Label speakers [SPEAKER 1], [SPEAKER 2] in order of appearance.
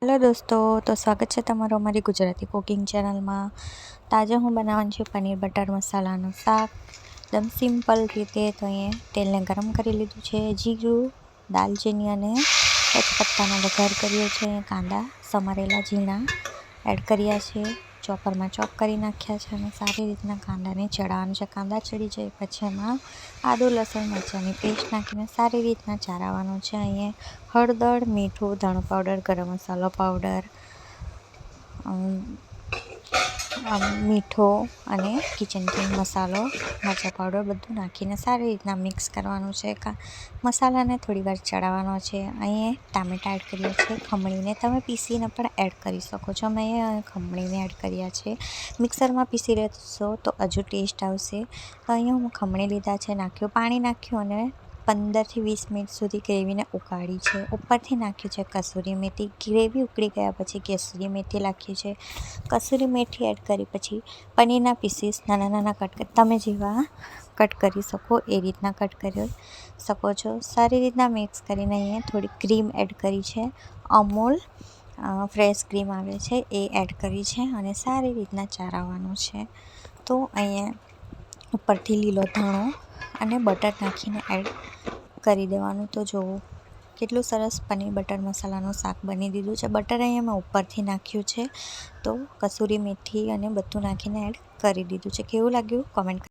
[SPEAKER 1] Hello દોસ્તો, તો સ્વાગત છે તમારું અમારી ગુજરાતી કુકિંગ ચેનલમાં. તો આજે હું બનાવવાનું છું પનીર બટર મસાલાનું શાક એકદમ સિમ્પલ રીતે. તો અહીંયા તેલને ગરમ કરી લીધું છે, જીરું, દાલચીની અને તેજપત્તાનો વઘાર કર્યો છે. કાંદા સમારેલા ઝીણા એડ કર્યા છે, ચોપરમાં ચોપ કરી નાખ્યા છે અને સારી રીતના કાંદાને ચડાવવાનું છે. કાંદા ચડી જાય પછી એમાં આદું લસણ મરચાંની પેસ્ટ નાખીને સારી રીતના ચાળવવાનું છે. અહીંયા હળદર, મીઠું, ધાણા પાવડર, ગરમ મસાલો પાવડર, મીઠો અને કિચન કિંગ મસાલો, મરચાં પાવડર બધું નાખીને સારી રીતના મિક્સ કરવાનું છે. મસાલાને થોડીવાર ચડાવવાનો છે. અહીંયા ટામેટાં એડ કર્યા છે ખમણીને, તમે પીસીને પણ એડ કરી શકો છો. મેં અહીંયા ખમણીને એડ કર્યા છે. મિક્સરમાં પીસી લેશો તો હજુ ટેસ્ટ આવશે. તો અહીંયા હું ખમણી લીધા છે, નાખ્યું, પાણી નાખ્યું અને 15થી 20 મિનિટ સુધી ગ્રેવીને ઉકાળી છે. ઉપરથી નાખ્યું છે કસૂરી મેથી. ગ્રેવી ઉકળી ગયા પછી કસૂરી મેથી નાખ્યું છે. કસૂરી મેથી એડ કરી પછી પનીરના પીસીસ નાના નાના કટ તમે જેવા કટ કરી શકો એ રીતના કટ કરી શકો છો. સારી રીતના મિક્સ કરીને અહીંયા થોડી ક્રીમ એડ કરી છે. અમૂલ ફ્રેશ ક્રીમ આવે છે એ એડ કરી છે અને સારી રીતના ચાળવવાનું છે. તો અહીંયા ઉપરથી લીલો ધાણો અને બટર નાખીને એડ કરી દેવાનું. તો જુઓ કેટલું સરસ પનીર બટર મસાલાનું શાક બની દીધું છે. બટર અહીંયા મેં ઉપરથી નાખ્યું છે, તો કસૂરી મેથી અને બધું નાખીને એડ કરી દીધું છે. કેવું લાગ્યું કોમેન્ટ